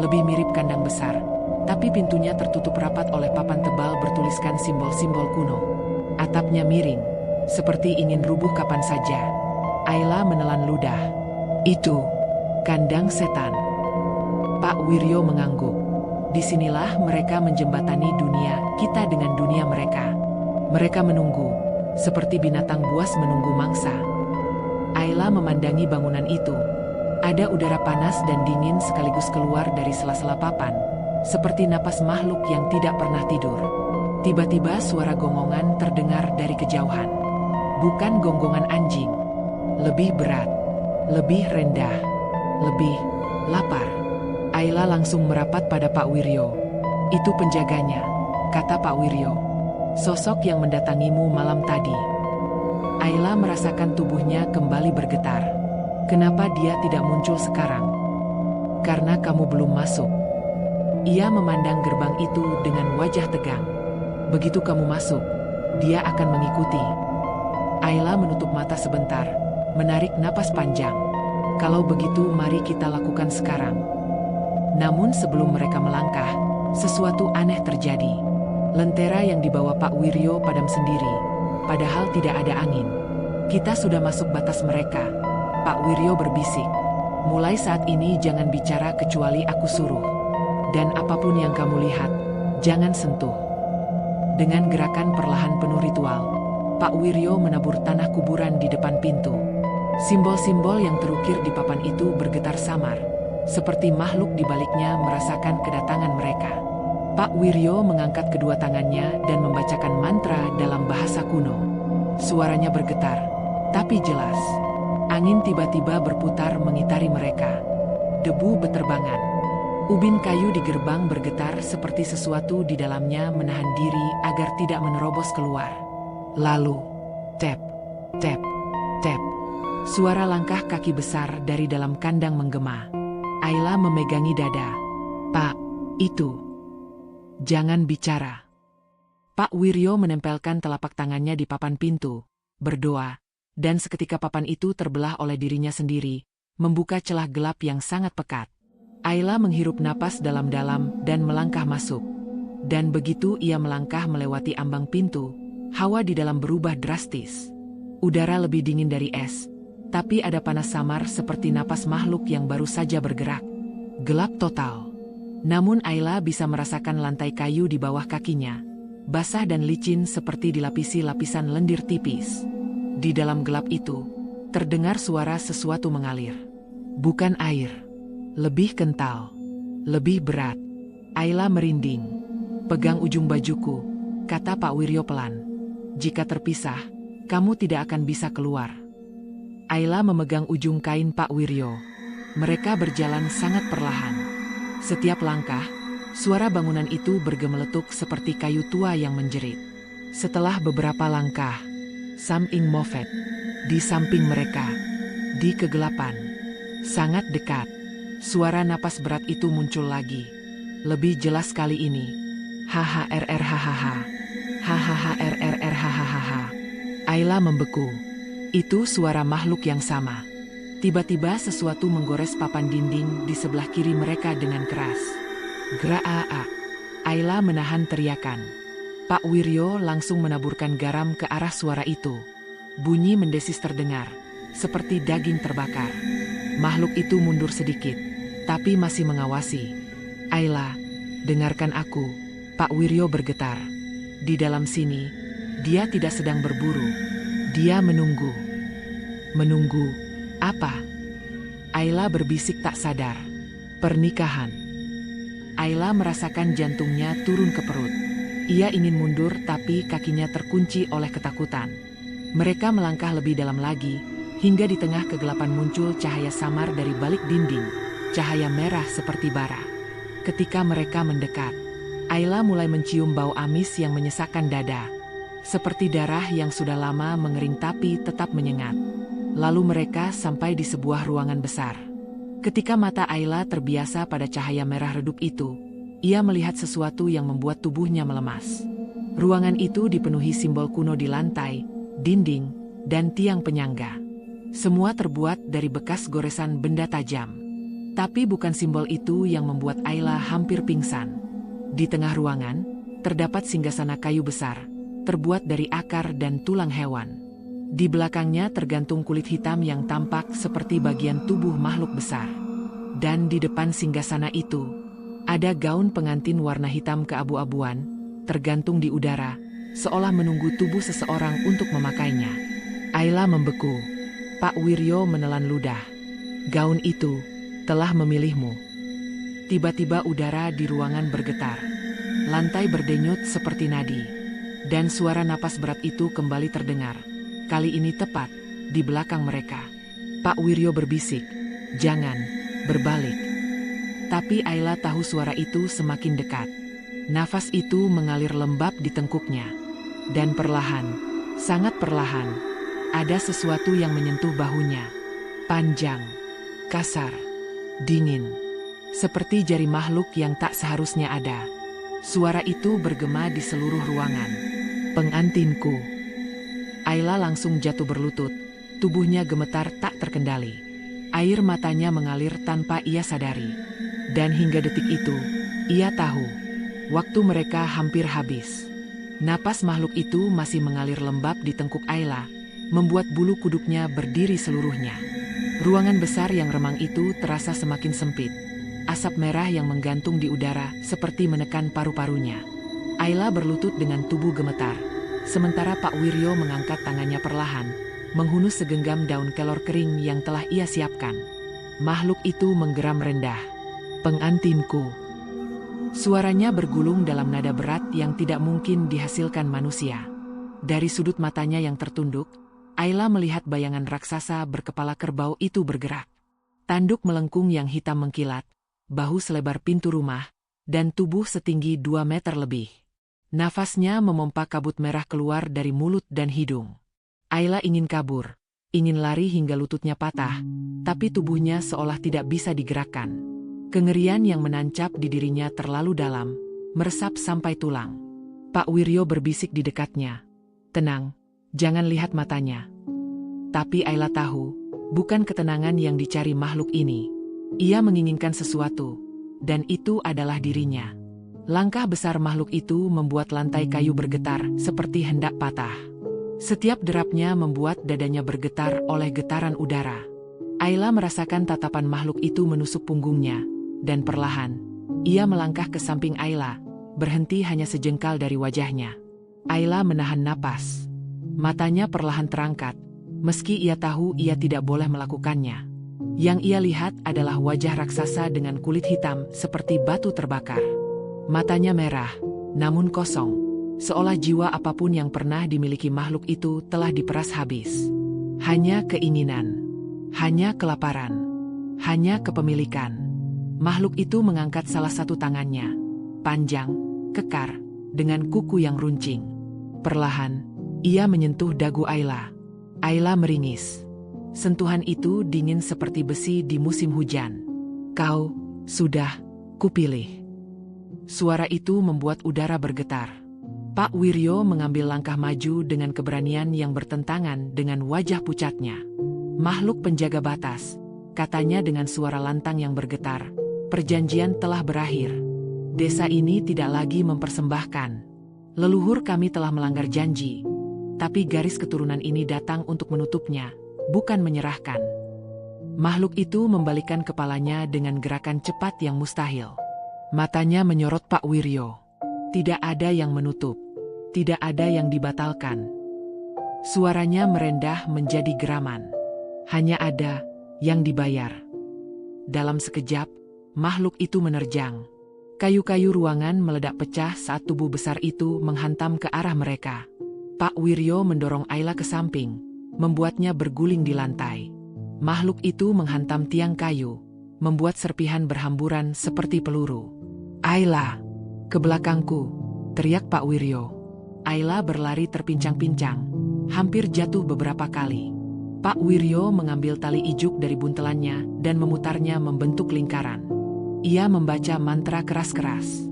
lebih mirip kandang besar. Tapi pintunya tertutup rapat oleh papan tebal bertuliskan simbol-simbol kuno. Atapnya miring, seperti ingin rubuh kapan saja. Ayla menelan ludah. Itu kandang setan. Pak Wiryo mengangguk. Disinilah mereka menjembatani dunia kita dengan dunia mereka. Mereka menunggu, seperti binatang buas menunggu mangsa. Ayla memandangi bangunan itu. Ada udara panas dan dingin sekaligus keluar dari sela-sela papan, seperti napas makhluk yang tidak pernah tidur. Tiba-tiba suara gonggongan terdengar dari kejauhan. Bukan gonggongan anjing. Lebih berat, lebih rendah, lebih lapar. Ayla langsung merapat pada Pak Wiryo. Itu penjaganya, kata Pak Wiryo. Sosok yang mendatangimu malam tadi. Ayla merasakan tubuhnya kembali bergetar. Kenapa dia tidak muncul sekarang? Karena kamu belum masuk. Ia memandang gerbang itu dengan wajah tegang. Begitu kamu masuk, dia akan mengikuti. Ayla menutup mata sebentar, menarik napas panjang. Kalau begitu mari kita lakukan sekarang. Namun sebelum mereka melangkah, sesuatu aneh terjadi. Lentera yang dibawa Pak Wiryo padam sendiri, padahal tidak ada angin. Kita sudah masuk batas mereka, Pak Wiryo berbisik. Mulai saat ini jangan bicara kecuali aku suruh. Dan apapun yang kamu lihat, jangan sentuh. Dengan gerakan perlahan penuh ritual, Pak Wiryo menabur tanah kuburan di depan pintu. Simbol-simbol yang terukir di papan itu bergetar samar, seperti makhluk di baliknya merasakan kedatangan mereka. Pak Wiryo mengangkat kedua tangannya dan membacakan mantra dalam bahasa kuno. Suaranya bergetar, tapi jelas. Angin tiba-tiba berputar mengitari mereka. Debu beterbangan. Ubin kayu di gerbang bergetar seperti sesuatu di dalamnya menahan diri agar tidak menerobos keluar. Lalu, tap, tap, tap. Suara langkah kaki besar dari dalam kandang menggema. Ayla memegangi dada. Pak, itu. Jangan bicara. Pak Wiryo menempelkan telapak tangannya di papan pintu, berdoa, dan seketika papan itu terbelah oleh dirinya sendiri, membuka celah gelap yang sangat pekat. Ayla menghirup napas dalam-dalam dan melangkah masuk. Dan begitu ia melangkah melewati ambang pintu, hawa di dalam berubah drastis. Udara lebih dingin dari es, tapi ada panas samar seperti napas makhluk yang baru saja bergerak. Gelap total. Namun Ayla bisa merasakan lantai kayu di bawah kakinya, basah dan licin seperti dilapisi lapisan lendir tipis. Di dalam gelap itu, terdengar suara sesuatu mengalir. Bukan air. Lebih kental. Lebih berat. Ayla merinding. Pegang ujung bajuku, kata Pak Wiryo pelan. Jika terpisah, kamu tidak akan bisa keluar. Ayla memegang ujung kain Pak Wiryo. Mereka berjalan sangat perlahan. Setiap langkah, suara bangunan itu bergemeletuk seperti kayu tua yang menjerit. Setelah beberapa langkah, something moved. Di samping mereka, di kegelapan, sangat dekat, suara napas berat itu muncul lagi. Lebih jelas kali ini. HHRR. Ayla membeku. Itu suara makhluk yang sama. Tiba-tiba sesuatu menggores papan dinding di sebelah kiri mereka dengan keras. Geraa. Ayla menahan teriakan. Pak Wiryo langsung menaburkan garam ke arah suara itu. Bunyi mendesis terdengar, seperti daging terbakar. Makhluk itu mundur sedikit, tapi masih mengawasi. Ayla, dengarkan aku, Pak Wiryo bergetar. Di dalam sini, dia tidak sedang berburu. Dia menunggu. Menunggu. Apa? Ayla berbisik tak sadar. Pernikahan. Ayla merasakan jantungnya turun ke perut. Ia ingin mundur tapi kakinya terkunci oleh ketakutan. Mereka melangkah lebih dalam lagi, hingga di tengah kegelapan muncul cahaya samar dari balik dinding. Cahaya merah seperti bara. Ketika mereka mendekat, Ayla mulai mencium bau amis yang menyesakkan dada. Seperti darah yang sudah lama mengering tapi tetap menyengat. Lalu mereka sampai di sebuah ruangan besar. Ketika mata Ayla terbiasa pada cahaya merah redup itu, ia melihat sesuatu yang membuat tubuhnya melemas. Ruangan itu dipenuhi simbol kuno di lantai, dinding, dan tiang penyangga. Semua terbuat dari bekas goresan benda tajam. Tapi bukan simbol itu yang membuat Ayla hampir pingsan. Di tengah ruangan, terdapat singgasana kayu besar, terbuat dari akar dan tulang hewan. Di belakangnya tergantung kulit hitam yang tampak seperti bagian tubuh makhluk besar. Dan di depan singgasana itu, ada gaun pengantin warna hitam keabu-abuan, tergantung di udara, seolah menunggu tubuh seseorang untuk memakainya. Ayla membeku. Pak Wiryo menelan ludah. Gaun itu telah memilihmu. Tiba-tiba udara di ruangan bergetar. Lantai berdenyut seperti nadi. Dan suara napas berat itu kembali terdengar. Kali ini tepat di belakang mereka. Pak Wiryo berbisik, "Jangan berbalik." Tapi Ayla tahu suara itu semakin dekat. Nafas itu mengalir lembab di tengkuknya. Dan perlahan, sangat perlahan, ada sesuatu yang menyentuh bahunya. Panjang, kasar, dingin. Seperti jari makhluk yang tak seharusnya ada. Suara itu bergema di seluruh ruangan. "Pengantinku." Ayla langsung jatuh berlutut. Tubuhnya gemetar tak terkendali. Air matanya mengalir tanpa ia sadari. Dan hingga detik itu, ia tahu. Waktu mereka hampir habis. Napas makhluk itu masih mengalir lembab di tengkuk Ayla, membuat bulu kuduknya berdiri seluruhnya. Ruangan besar yang remang itu terasa semakin sempit. Asap merah yang menggantung di udara seperti menekan paru-parunya. Ayla berlutut dengan tubuh gemetar. Sementara Pak Wiryo mengangkat tangannya perlahan, menghunus segenggam daun kelor kering yang telah ia siapkan. Makhluk itu menggeram rendah. "Pengantinku." Suaranya bergulung dalam nada berat yang tidak mungkin dihasilkan manusia. Dari sudut matanya yang tertunduk, Ayla melihat bayangan raksasa berkepala kerbau itu bergerak. Tanduk melengkung yang hitam mengkilat, bahu selebar pintu rumah, dan tubuh setinggi 2 meter lebih. Nafasnya memompa kabut merah keluar dari mulut dan hidung. Ayla ingin kabur, ingin lari hingga lututnya patah, tapi tubuhnya seolah tidak bisa digerakkan. Kengerian yang menancap di dirinya terlalu dalam, meresap sampai tulang. Pak Wiryo berbisik di dekatnya. "Tenang, jangan lihat matanya." Tapi Ayla tahu, bukan ketenangan yang dicari makhluk ini. Ia menginginkan sesuatu, dan itu adalah dirinya. Langkah besar makhluk itu membuat lantai kayu bergetar seperti hendak patah. Setiap derapnya membuat dadanya bergetar oleh getaran udara. Ayla merasakan tatapan makhluk itu menusuk punggungnya, dan perlahan, ia melangkah ke samping Ayla, berhenti hanya sejengkal dari wajahnya. Ayla menahan napas. Matanya perlahan terangkat, meski ia tahu ia tidak boleh melakukannya. Yang ia lihat adalah wajah raksasa dengan kulit hitam seperti batu terbakar. Matanya merah, namun kosong, seolah jiwa apapun yang pernah dimiliki makhluk itu telah diperas habis. Hanya keinginan, hanya kelaparan, hanya kepemilikan. Makhluk itu mengangkat salah satu tangannya, panjang, kekar, dengan kuku yang runcing. Perlahan, ia menyentuh dagu Ayla. Ayla meringis. Sentuhan itu dingin seperti besi di musim hujan. "Kau sudah kupilih." Suara itu membuat udara bergetar. Pak Wiryo mengambil langkah maju dengan keberanian yang bertentangan dengan wajah pucatnya. "Makhluk penjaga batas," katanya dengan suara lantang yang bergetar. "Perjanjian telah berakhir. Desa ini tidak lagi mempersembahkan. Leluhur kami telah melanggar janji. Tapi garis keturunan ini datang untuk menutupnya, bukan menyerahkan." Makhluk itu membalikkan kepalanya dengan gerakan cepat yang mustahil. Matanya menyorot Pak Wiryo. Tidak ada yang menutup. Tidak ada yang dibatalkan. Suaranya merendah menjadi geraman. Hanya ada yang dibayar. Dalam sekejap, makhluk itu menerjang. Kayu-kayu ruangan meledak pecah saat tubuh besar itu menghantam ke arah mereka. Pak Wiryo mendorong Ayla ke samping, membuatnya berguling di lantai. Makhluk itu menghantam tiang kayu, membuat serpihan berhamburan seperti peluru. "Ayla, ke belakangku!" teriak Pak Wiryo. Ayla berlari terpincang-pincang, hampir jatuh beberapa kali. Pak Wiryo mengambil tali ijuk dari buntelannya dan memutarnya membentuk lingkaran. Ia membaca mantra keras-keras.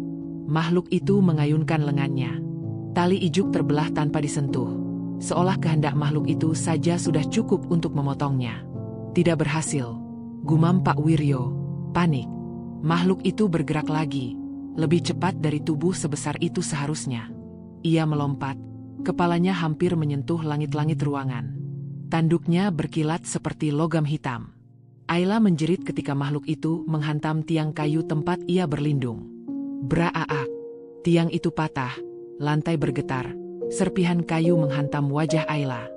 Makhluk itu mengayunkan lengannya. Tali ijuk terbelah tanpa disentuh, seolah kehendak makhluk itu saja sudah cukup untuk memotongnya. Tidak berhasil, gumam Pak Wiryo. Panik. Makhluk itu bergerak lagi, lebih cepat dari tubuh sebesar itu seharusnya. Ia melompat, kepalanya hampir menyentuh langit-langit ruangan. Tanduknya berkilat seperti logam hitam. Ayla menjerit ketika makhluk itu menghantam tiang kayu tempat ia berlindung. Braaak. Tiang itu patah, lantai bergetar, Serpihan kayu menghantam wajah Ayla.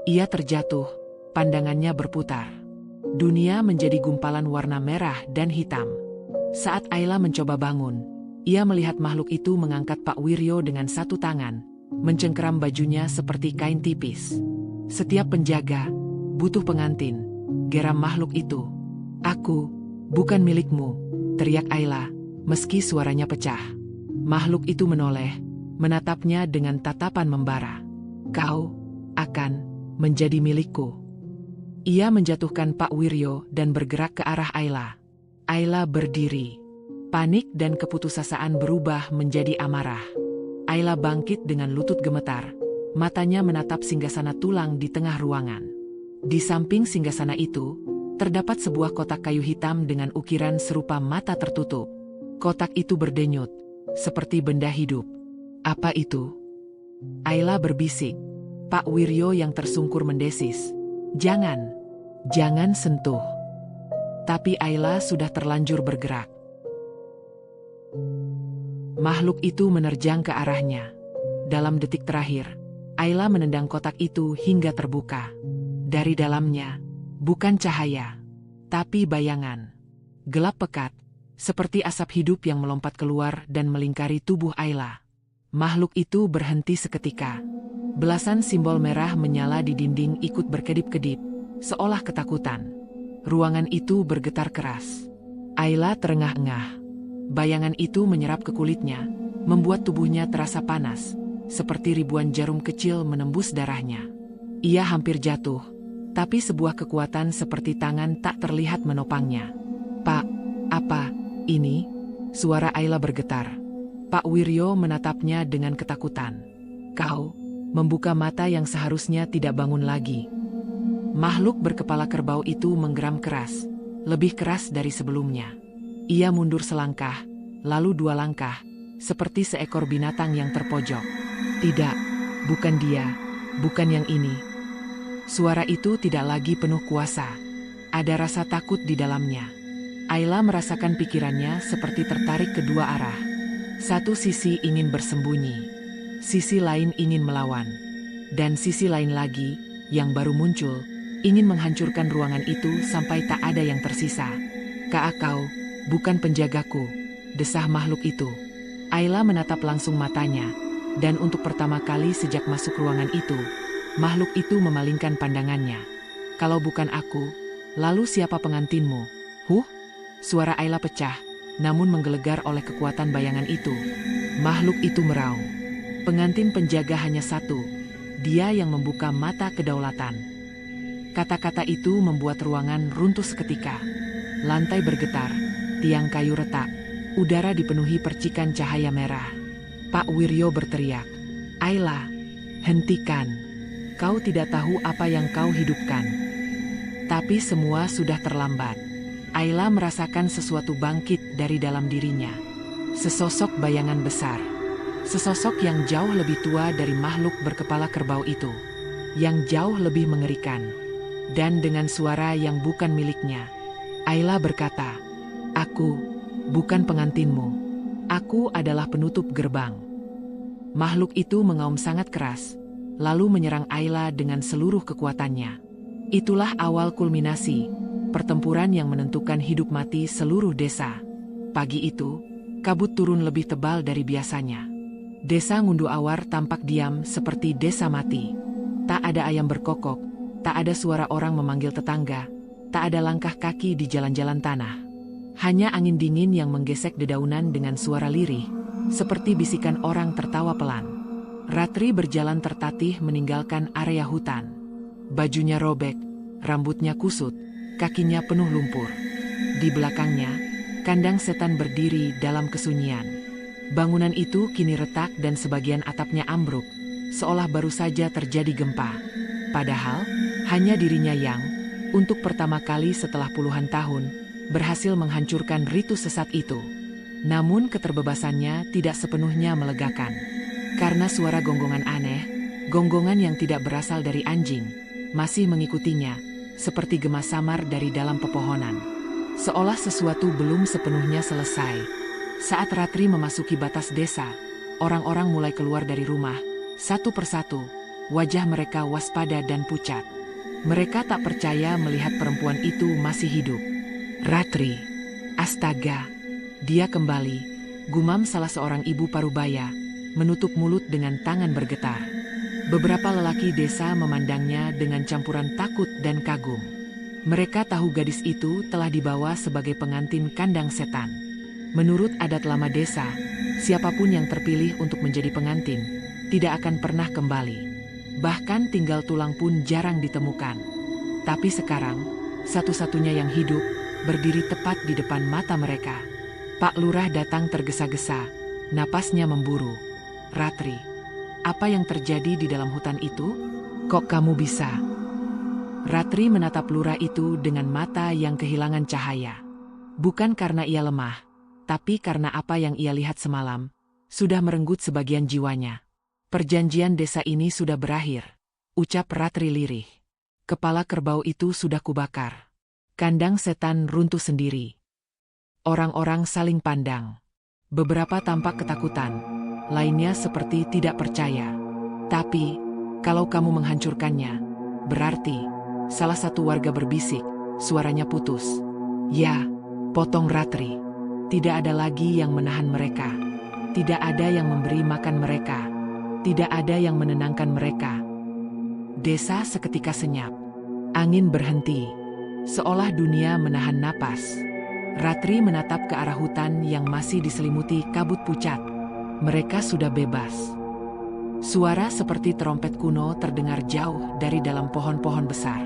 Ia terjatuh, pandangannya berputar. Dunia menjadi gumpalan warna merah dan hitam. Saat Ayla mencoba bangun, ia melihat makhluk itu mengangkat Pak Wiryo dengan satu tangan, mencengkeram bajunya seperti kain tipis. Setiap penjaga butuh pengantin, geram makhluk itu. "Aku bukan milikmu," teriak Ayla, meski suaranya pecah. Makhluk itu menoleh, menatapnya dengan tatapan membara. "Kau akan menjadi milikku." Ia menjatuhkan Pak Wiryo dan bergerak ke arah Ayla. Ayla berdiri. Panik dan keputusasaan berubah menjadi amarah. Ayla bangkit dengan lutut gemetar. Matanya menatap singgasana tulang di tengah ruangan. Di samping singgasana itu, terdapat sebuah kotak kayu hitam dengan ukiran serupa mata tertutup. Kotak itu berdenyut, seperti benda hidup. "Apa itu?" Ayla berbisik. Pak Wiryo yang tersungkur mendesis, Jangan sentuh." Tapi Ayla sudah terlanjur bergerak. Makhluk itu menerjang ke arahnya. Dalam detik terakhir, Ayla menendang kotak itu hingga terbuka. Dari dalamnya, bukan cahaya, tapi bayangan. Gelap pekat, seperti asap hidup yang melompat keluar dan melingkari tubuh Ayla. Makhluk itu berhenti seketika. Belasan simbol merah menyala di dinding ikut berkedip-kedip, seolah ketakutan. Ruangan itu bergetar keras. Ayla terengah-engah. Bayangan itu menyerap ke kulitnya, membuat tubuhnya terasa panas, seperti ribuan jarum kecil menembus darahnya. Ia hampir jatuh, tapi sebuah kekuatan seperti tangan tak terlihat menopangnya. "Pak, apa ini?" Suara Ayla bergetar. Pak Wiryo menatapnya dengan ketakutan. "Kau membuka mata yang seharusnya tidak bangun lagi." Makhluk berkepala kerbau itu menggeram keras, lebih keras dari sebelumnya. Ia mundur selangkah, lalu 2 langkah, seperti seekor binatang yang terpojok. "Tidak, bukan dia, bukan yang ini." Suara itu tidak lagi penuh kuasa. Ada rasa takut di dalamnya. Ayla merasakan pikirannya seperti tertarik ke 2 arah. Satu sisi ingin bersembunyi, sisi lain ingin melawan, dan sisi lain lagi, yang baru muncul, ingin menghancurkan ruangan itu sampai tak ada yang tersisa. Kau bukan penjagaku," desah makhluk itu. Ayla menatap langsung matanya, dan untuk pertama kali sejak masuk ruangan itu, makhluk itu memalingkan pandangannya. "Kalau bukan aku, lalu siapa pengantinmu?" Suara Ayla pecah, namun menggelegar oleh kekuatan bayangan itu. Makhluk itu meraung. "Pengantin penjaga hanya satu, dia yang membuka mata kedaulatan." Kata-kata itu membuat ruangan runtuh seketika. Lantai bergetar, tiang kayu retak, udara dipenuhi percikan cahaya merah. Pak Wiryo berteriak, "Ayla, hentikan. Kau tidak tahu apa yang kau hidupkan." Tapi semua sudah terlambat. Ayla merasakan sesuatu bangkit dari dalam dirinya. Sesosok bayangan besar. Sesosok yang jauh lebih tua dari makhluk berkepala kerbau itu. Yang jauh lebih mengerikan. Dan dengan suara yang bukan miliknya, Ayla berkata, "Aku bukan pengantinmu. Aku adalah penutup gerbang." Makhluk itu mengaum sangat keras, lalu menyerang Ayla dengan seluruh kekuatannya. Itulah awal kulminasi, pertempuran yang menentukan hidup mati seluruh desa. Pagi itu, kabut turun lebih tebal dari biasanya. Desa Ngunduh Awar tampak diam seperti desa mati. Tak ada ayam berkokok. Tak ada suara orang memanggil tetangga, tak ada langkah kaki di jalan-jalan tanah. Hanya angin dingin yang menggesek dedaunan dengan suara lirih, seperti bisikan orang tertawa pelan. Ratri berjalan tertatih meninggalkan area hutan. Bajunya robek, rambutnya kusut, kakinya penuh lumpur. Di belakangnya, kandang setan berdiri dalam kesunyian. Bangunan itu kini retak dan sebagian atapnya ambruk, seolah baru saja terjadi gempa. Padahal, hanya dirinya yang, untuk pertama kali setelah puluhan tahun, berhasil menghancurkan ritus sesat itu. Namun keterbebasannya tidak sepenuhnya melegakan. Karena suara gonggongan aneh, gonggongan yang tidak berasal dari anjing, masih mengikutinya, seperti gema samar dari dalam pepohonan. Seolah sesuatu belum sepenuhnya selesai. Saat Ratri memasuki batas desa, orang-orang mulai keluar dari rumah, Satu persatu, wajah mereka waspada dan pucat. Mereka tak percaya melihat perempuan itu masih hidup. Ratri, astaga, dia kembali, gumam salah seorang ibu parubaya, menutup mulut dengan tangan bergetar. Beberapa lelaki desa memandangnya dengan campuran takut dan kagum. Mereka tahu gadis itu telah dibawa sebagai pengantin kandang setan. Menurut adat lama desa, siapapun yang terpilih untuk menjadi pengantin tidak akan pernah kembali. Bahkan tinggal tulang pun jarang ditemukan. Tapi sekarang, satu-satunya yang hidup berdiri tepat di depan mata mereka. Pak Lurah datang tergesa-gesa, napasnya memburu. Ratri, apa yang terjadi di dalam hutan itu? Kok kamu bisa? Ratri menatap lurah itu dengan mata yang kehilangan cahaya. Bukan karena ia lemah, tapi karena apa yang ia lihat semalam sudah merenggut sebagian jiwanya. Perjanjian desa ini sudah berakhir, ucap Ratri lirih. Kepala kerbau itu sudah kubakar. Kandang setan runtuh sendiri. Orang-orang saling pandang. Beberapa tampak ketakutan, lainnya seperti tidak percaya. Tapi, kalau kamu menghancurkannya, berarti, salah satu warga berbisik, suaranya putus. Ya, potong Ratri. Tidak ada lagi yang menahan mereka. Tidak ada yang memberi makan mereka. Tidak ada yang menenangkan mereka. Desa seketika senyap. Angin berhenti. Seolah dunia menahan napas. Ratri menatap ke arah hutan yang masih diselimuti kabut pucat. Mereka sudah bebas. Suara seperti trompet kuno terdengar jauh dari dalam pohon-pohon besar.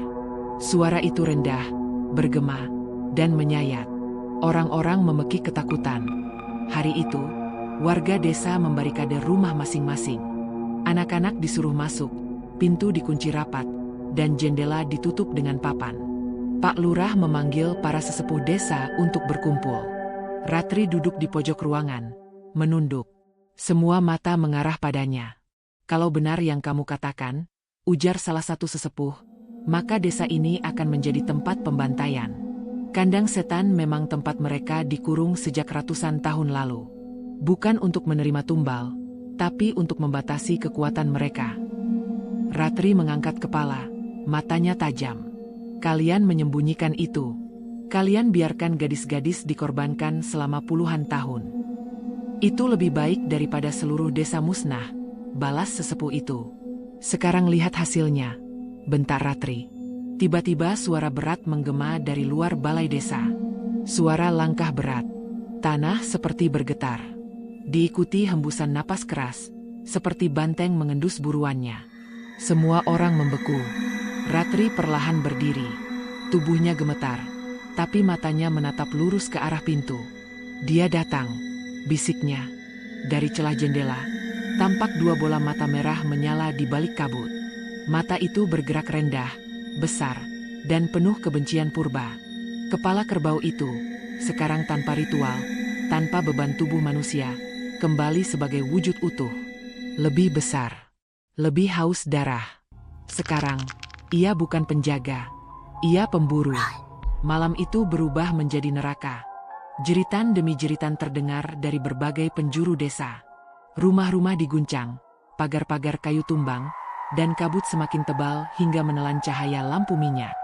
Suara itu rendah, bergema, dan menyayat. Orang-orang memekik ketakutan. Hari itu, warga desa membarikade rumah masing-masing. Anak-anak disuruh masuk, pintu dikunci rapat, dan jendela ditutup dengan papan. Pak Lurah memanggil para sesepuh desa untuk berkumpul. Ratri duduk di pojok ruangan, menunduk. Semua mata mengarah padanya. Kalau benar yang kamu katakan, ujar salah satu sesepuh, maka desa ini akan menjadi tempat pembantaian. Kandang setan memang tempat mereka dikurung sejak ratusan tahun lalu. Bukan untuk menerima tumbal, tapi untuk membatasi kekuatan mereka. Ratri mengangkat kepala, matanya tajam. Kalian menyembunyikan itu. Kalian biarkan gadis-gadis dikorbankan selama puluhan tahun. Itu lebih baik daripada seluruh desa musnah, balas sesepuh itu. Sekarang lihat hasilnya, bentak Ratri. Tiba-tiba suara berat menggema dari luar balai desa. Suara langkah berat. Tanah seperti bergetar. Diikuti hembusan napas keras, seperti banteng mengendus buruannya. Semua orang membeku. Ratri perlahan berdiri. Tubuhnya gemetar, tapi matanya menatap lurus ke arah pintu. Dia datang, bisiknya. Dari celah jendela, tampak dua bola mata merah menyala di balik kabut. Mata itu bergerak rendah, besar, dan penuh kebencian purba. Kepala kerbau itu, sekarang tanpa ritual, tanpa beban tubuh manusia, kembali sebagai wujud utuh. Lebih besar, lebih haus darah. Sekarang, ia bukan penjaga, ia pemburu. Malam itu berubah menjadi neraka. Jeritan demi jeritan terdengar dari berbagai penjuru desa. Rumah-rumah diguncang, pagar-pagar kayu tumbang, dan kabut semakin tebal hingga menelan cahaya lampu minyak.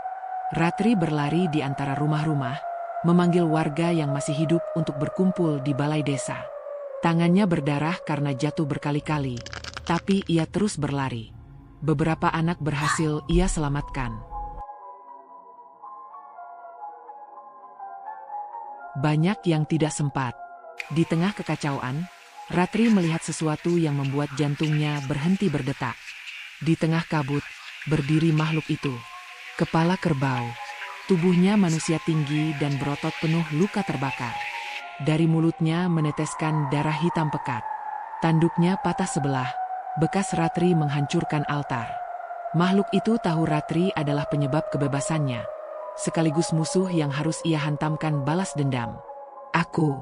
Ratri berlari di antara rumah-rumah, memanggil warga yang masih hidup untuk berkumpul di balai desa. Tangannya berdarah karena jatuh berkali-kali, tapi ia terus berlari. Beberapa anak berhasil ia selamatkan. Banyak yang tidak sempat. Di tengah kekacauan, Ratri melihat sesuatu yang membuat jantungnya berhenti berdetak. Di tengah kabut, berdiri makhluk itu. Kepala kerbau. Tubuhnya manusia tinggi dan berotot penuh luka terbakar. Dari mulutnya meneteskan darah hitam pekat. Tanduknya patah sebelah, bekas Ratri menghancurkan altar. Makhluk itu tahu Ratri adalah penyebab kebebasannya, sekaligus musuh yang harus ia hantamkan balas dendam. Aku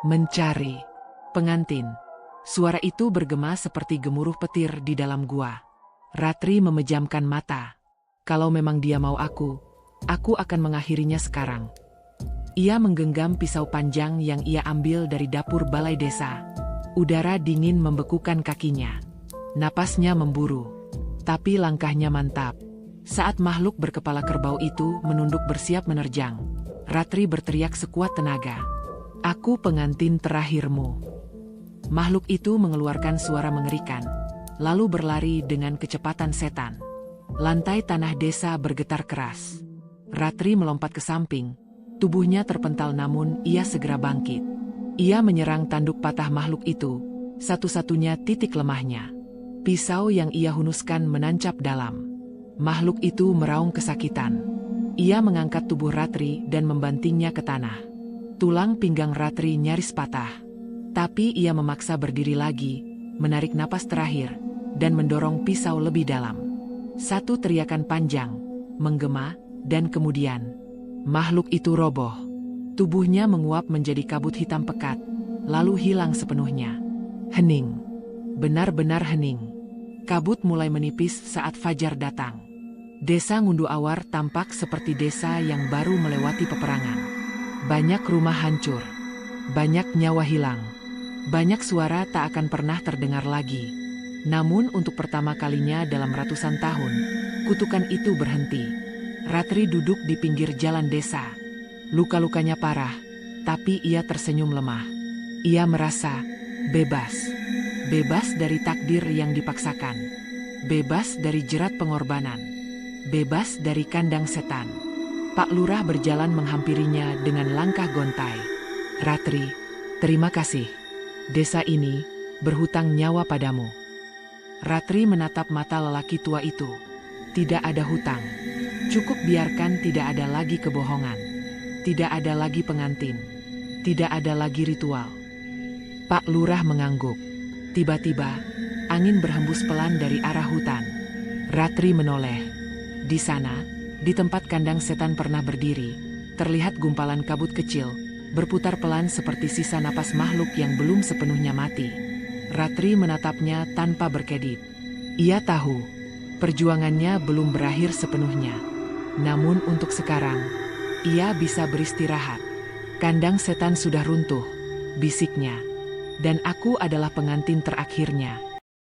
mencari pengantin. Suara itu bergema seperti gemuruh petir di dalam gua. Ratri memejamkan mata. Kalau memang dia mau aku akan mengakhirinya sekarang. Ia menggenggam pisau panjang yang ia ambil dari dapur balai desa. Udara dingin membekukan kakinya. Napasnya memburu, tapi langkahnya mantap. Saat makhluk berkepala kerbau itu menunduk bersiap menerjang, Ratri berteriak sekuat tenaga. "Aku pengantin terakhirmu." Makhluk itu mengeluarkan suara mengerikan, lalu berlari dengan kecepatan setan. Lantai tanah desa bergetar keras. Ratri melompat ke samping, tubuhnya terpental namun ia segera bangkit. Ia menyerang tanduk patah makhluk itu, satu-satunya titik lemahnya. Pisau yang ia hunuskan menancap dalam. Makhluk itu meraung kesakitan. Ia mengangkat tubuh Ratri dan membantingnya ke tanah. Tulang pinggang Ratri nyaris patah. Tapi ia memaksa berdiri lagi, menarik napas terakhir, dan mendorong pisau lebih dalam. Satu teriakan panjang, menggema, dan kemudian makhluk itu roboh. Tubuhnya menguap menjadi kabut hitam pekat, lalu hilang sepenuhnya. Hening. Benar-benar hening. Kabut mulai menipis saat fajar datang. Desa Ngunduh Awar tampak seperti desa yang baru melewati peperangan. Banyak rumah hancur. Banyak nyawa hilang. Banyak suara tak akan pernah terdengar lagi. Namun untuk pertama kalinya dalam ratusan tahun, kutukan itu berhenti. Ratri duduk di pinggir jalan desa. Luka-lukanya parah, tapi ia tersenyum lemah. Ia merasa bebas. Bebas dari takdir yang dipaksakan. Bebas dari jerat pengorbanan. Bebas dari kandang setan. Pak Lurah berjalan menghampirinya dengan langkah gontai. "Ratri, terima kasih. Desa ini berhutang nyawa padamu." Ratri menatap mata lelaki tua itu. Tidak ada hutang. Cukup biarkan tidak ada lagi kebohongan. Tidak ada lagi pengantin. Tidak ada lagi ritual. Pak Lurah mengangguk. Tiba-tiba, angin berhembus pelan dari arah hutan. Ratri menoleh. Di sana, di tempat kandang setan pernah berdiri, terlihat gumpalan kabut kecil, berputar pelan seperti sisa napas makhluk yang belum sepenuhnya mati. Ratri menatapnya tanpa berkedip. Ia tahu, perjuangannya belum berakhir sepenuhnya. Namun untuk sekarang, ia bisa beristirahat. "Kandang setan sudah runtuh," bisiknya. "Dan aku adalah pengantin terakhirnya."